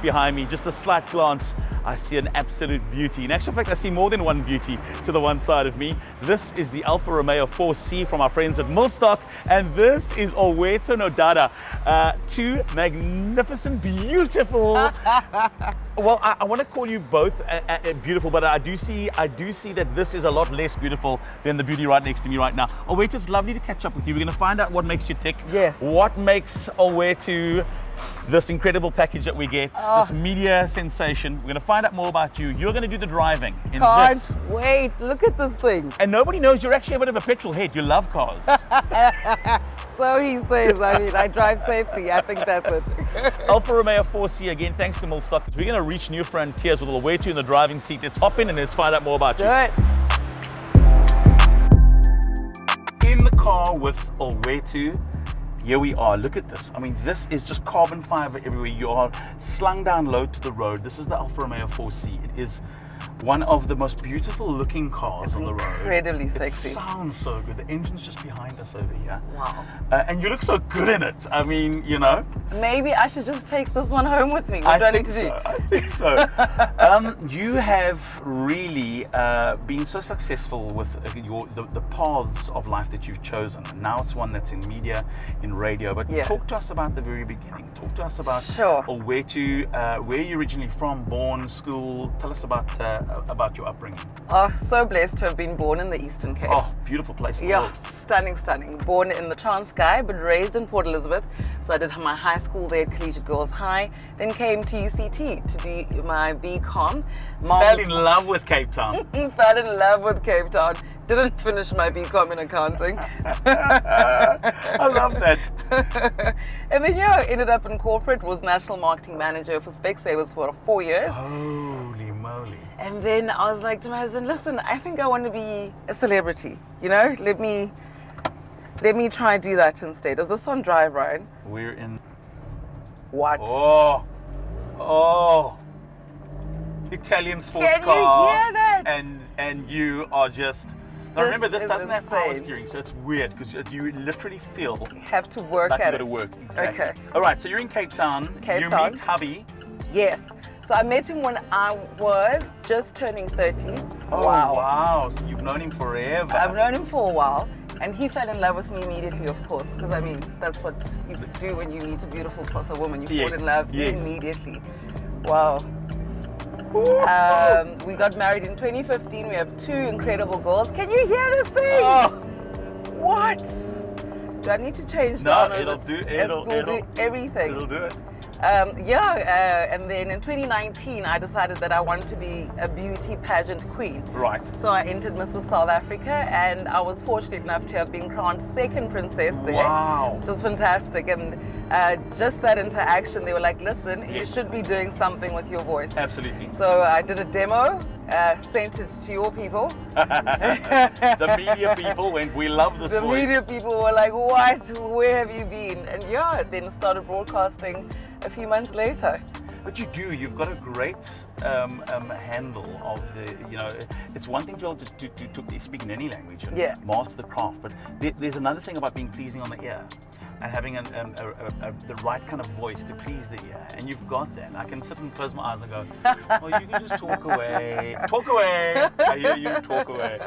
behind me, just a slight glance, I see an absolute beauty. In actual fact, I see more than one beauty to the one side of me. This is the Alfa Romeo 4C from our friends at Millstock, and this is Olwethu Nodada. Two magnificent, beautiful. Well, I want to call you both beautiful, but I do see that this is a lot less beautiful than the beauty right next to me right now. Olwethu, it's lovely to catch up with you. We're going to find out what makes you tick. Yes. What makes Olwethu this incredible package that we get, this media sensation. We're going to find out more about you. You're going to do the driving in this. Can't wait. Look at this thing. And nobody knows you're actually a bit of a petrol head. You love cars. So he says. I mean, I drive safely. I think that's it. Alfa Romeo 4C again, thanks to Millstock. We're going to reach new frontiers with Olwethu in the driving seat. Let's hop in and let's find out more about you. Do it. In the car with Olwethu. Here we are, look at this. I mean, this is just carbon fiber everywhere. You are slung down low to the road. This is the Alfa Romeo 4C. It is one of the most beautiful looking cars on the road. Incredibly sexy. It sounds so good. The engine's just behind us over here. Wow. And you look so good in it. I mean, you know. Maybe I should just take this one home with me. What do I need to do? I think so. You have really been so successful with the paths of life that you've chosen. Now it's one that's in media, in radio. But talk to us about the very beginning. Talk to us about Olwethu, where you're originally from, born, school. Tell us about your upbringing. Oh, so blessed to have been born in the Eastern Cape. Oh, beautiful place in the world. Stunning, stunning. Born in the Transkei, but raised in Port Elizabeth. So I did my high school there at Collegiate Girls High, then came to UCT to do my BCom. Fell in love with Cape Town. Fell in love with Cape Town. Didn't finish my BCom in accounting. I love that. And then ended up in corporate, was national marketing manager for Specsavers for 4 years. Holy moly. And then I was like to my husband, listen, I think I want to be a celebrity. You know, let me try and do that instead. Is this on Drive, Ryan? We're in. What? Oh. Italian sports car. Can you hear that? And you are just. Now remember, this doesn't have power insane. steering, so it's weird because you literally feel have to work like at you got it. to work. Exactly. Okay. All right. So you're in Cape Town. You meet hubby. Yes. So I met him when I was just turning 30. Oh, wow. So you've known him forever. I've known him for a while. And he fell in love with me immediately, of course, because I mean, that's what you do when you meet a beautiful person, woman. You fall in love immediately. Wow. We got married in 2015. We have 2 incredible girls. Can you hear this thing? Oh. What? Do I need to change No, that? it'll do everything. It'll do it. And then in 2019, I decided that I wanted to be a beauty pageant queen. Right. So I entered Mrs. South Africa, and I was fortunate enough to have been crowned second princess there. Wow. Which was fantastic. And just that interaction, they were like, listen, you should be doing something with your voice. Absolutely. So I did a demo, sent it to your people. The media people went, we love this voice. The media people were like, what? Where have you been? And then started broadcasting a few months later. But you've got a great handle of the, it's one thing to be able to speak in any language and master the craft, but there's another thing about being pleasing on the ear and having the right kind of voice to please the ear, and you've got that. I can sit and close my eyes and go, well, you can just talk away. I hear you, talk away.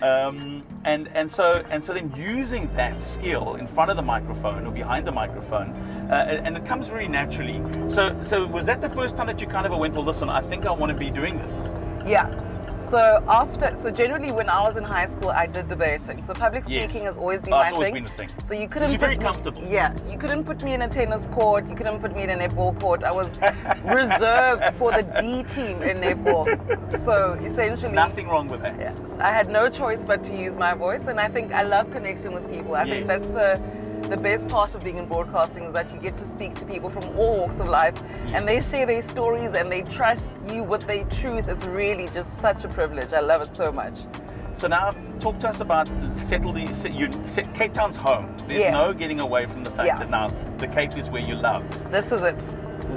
And so then using that skill in front of the microphone or behind the microphone, and it comes very naturally. So was that the first time that you kind of went, well, listen, I think I want to be doing this? Yeah. So generally when I was in high school, I did debating. So public speaking has always been my it's always thing. been a thing. So you couldn't. You're very comfortable. You couldn't put me in a tennis court. You couldn't put me in a netball court. I was reserved for the D team in netball. So essentially, nothing wrong with that. Yes, I had no choice but to use my voice, and I think I love connecting with people. I think that's the best part of being in broadcasting, is that you get to speak to people from all walks of life, and they share their stories and they trust you with their truth. It's really just such a privilege. I love it so much. So now talk to us about Cape Town's home. There's no getting away from the fact that now the Cape is where you love. This is it.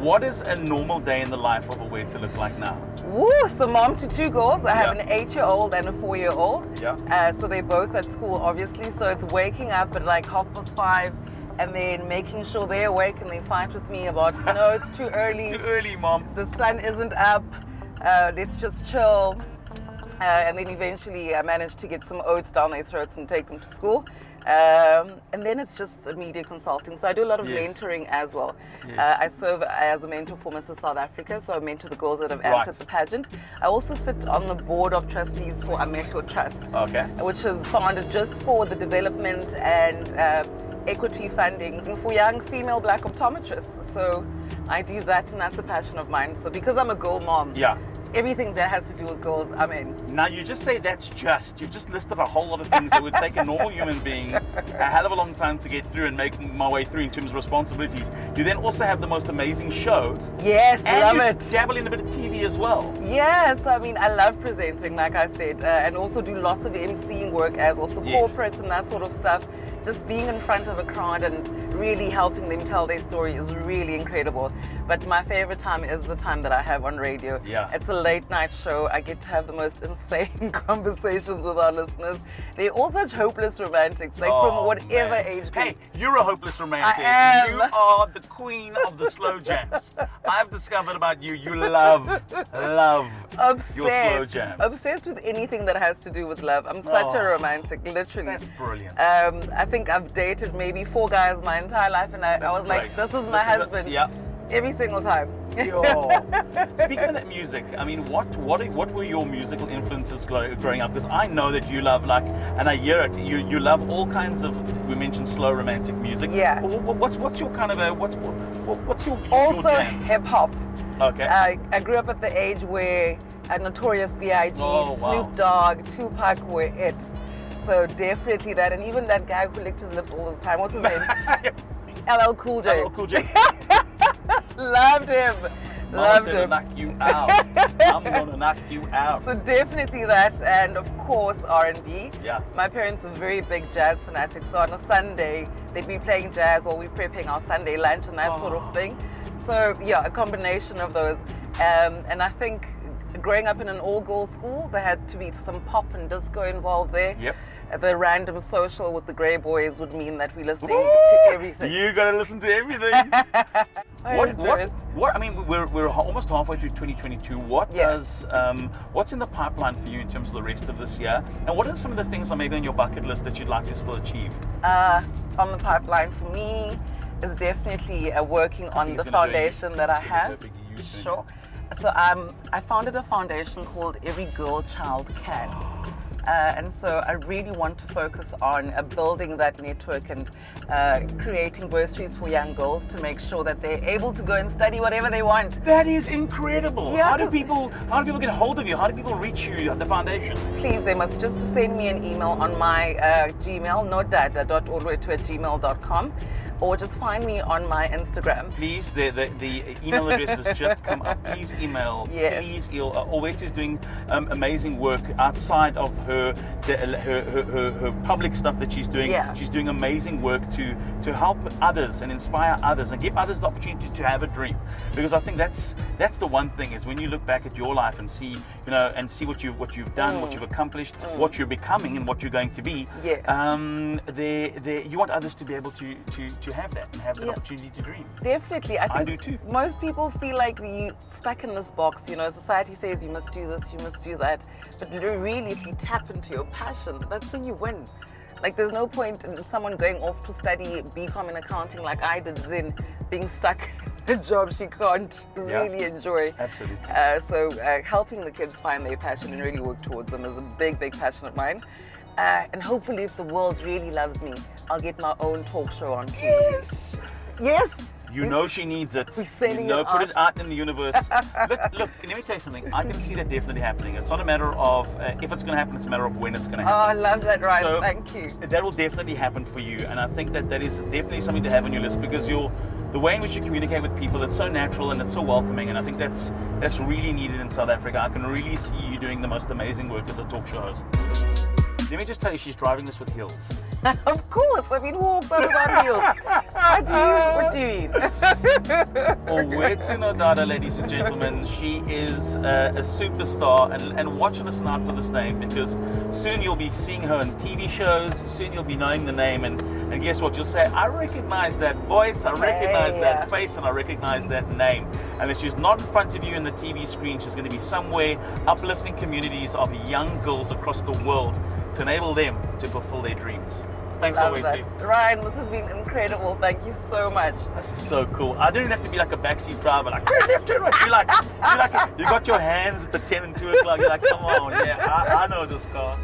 What does a normal day in the life of Olwethu look like now? Woo, so mom to 2 girls. I have an 8-year-old and a 4-year-old. Yeah. So they're both at school, obviously. So it's waking up at like 5:30, and then making sure they're awake and they fight with me about, no, it's too early. It's too early, Mom. The sun isn't up. Let's just chill. And then eventually I managed to get some oats down their throats and take them to school. And then it's just media consulting. So I do a lot of mentoring as well. Yes. I serve as a mentor for Mrs. South Africa, so I mentor the girls that have entered the pageant. I also sit on the board of trustees for Amehlo Trust, which is founded just for the development and equity funding for young female black optometrists. So I do that, and that's a passion of mine. So because I'm a girl mom, everything that has to do with girls, I'm in. Now you just say you've just listed a whole lot of things that would take a normal human being a hell of a long time to get through and make my way through in terms of responsibilities. You then also have the most amazing show. Yes, and love you it. dabble in a bit of TV as well. Yes, I mean, I love presenting, like I said, and also do lots of MCing work as well, so corporates and that sort of stuff. Just being in front of a crowd and really helping them tell their story is really incredible. But my favorite time is the time that I have on radio. It's a late night show. I get to have the most insane conversations with our listeners. They're all such hopeless romantics, like from whatever age group. Hey, you're a hopeless romantic. I am. You are the queen of the slow jams. I've discovered about you, you love your slow jams. Obsessed with anything that has to do with love. I'm such a romantic, literally. That's brilliant. I think I've dated maybe 4 guys my entire life, and I was like, this is my husband. Every single time. Speaking of that music, I mean, what were your musical influences growing up? Because I know that you love, like, and I hear it, you love all kinds of, we mentioned slow romantic music. What's your kind of what's your also your jam? hip hop. Okay. I grew up at the age where Notorious B.I.G., Snoop Dogg, Tupac were it. So definitely that, and even that guy who licked his lips all the time. What's his name? LL Cool J. LL Cool J. Loved him. Loved him. Knock you out. I'm gonna knock you out. So definitely that, and of course R&B. Yeah. My parents were very big jazz fanatics. So on a Sunday, they'd be playing jazz while we're prepping our Sunday lunch and that sort of thing. So yeah, a combination of those. And I think growing up in an all-girls school, there had to be some pop and disco involved there. Yep. The random social with the Grey Boys would mean that we're listening to everything. You gotta listen to everything. What? I mean, we're almost halfway through 2022. What's in the pipeline for you in terms of the rest of this year? And what are some of the things that maybe on your bucket list that you'd like to still achieve? On the pipeline for me is definitely working on the foundation that I have. Sure. So I founded a foundation called Every Girl Child Can. And so I really want to focus on building that network and creating bursaries for young girls to make sure that they're able to go and study whatever they want. That is incredible. How do people get a hold of you? How do people reach you at the foundation? Please, they must just send me an email on my Gmail, nodada.olwethu@gmail.com. Or just find me on my Instagram. Please, the email address has just come up. Please email. Yes. Please, Olwethu is doing amazing work outside of her public stuff that she's doing. Yeah. She's doing amazing work to help others and inspire others and give others the opportunity to have a dream. Because I think that's the one thing is when you look back at your life and see what you've done, what you've accomplished, what you're becoming, and what you're going to be. Yes. You want others to be able to have that and have the opportunity to dream. Definitely. I do too. Most people feel like you're stuck in this box. You know, society says you must do this, you must do that. But really, if you tap into your passion, that's when you win. Like, there's no point in someone going off to study BCom in accounting like I did, then being stuck in a job she can't really enjoy. Absolutely. So helping the kids find their passion and really work towards them is a big, big passion of mine. And hopefully, if the world really loves me, I'll get my own talk show on TV. Yes! Yes! You know she needs it. We're sending it out. Put it out in the universe. Look, let me tell you something. I can see that definitely happening. It's not a matter of if it's going to happen, it's a matter of when it's going to happen. Oh, I love that, Ryan. So, thank you. That will definitely happen for you. And I think that is definitely something to have on your list because the way in which you communicate with people, it's so natural and it's so welcoming. And I think that's really needed in South Africa. I can really see you doing the most amazing work as a talk show host. Let me just tell you, she's driving this with heels. Of course. I mean, who walks out without heels? What do you mean? Olwethu Nodada, ladies and gentlemen. She is a superstar, and watch and listen out for this name, because soon you'll be seeing her in TV shows, soon you'll be knowing the name, and guess what? You'll say, I recognize that voice, I recognize that face, and I recognize that name. And if she's not in front of you in the TV screen, she's going to be somewhere uplifting communities of young girls across the world to enable them to fulfill their dreams. Thanks, Olwethu. Ryan, this has been incredible. Thank you so much. This is so cool. I don't even have to be like a backseat driver, like turn left, turn right. You got your hands at the 10 and 2 o'clock. You're like, come on, yeah, I know this car.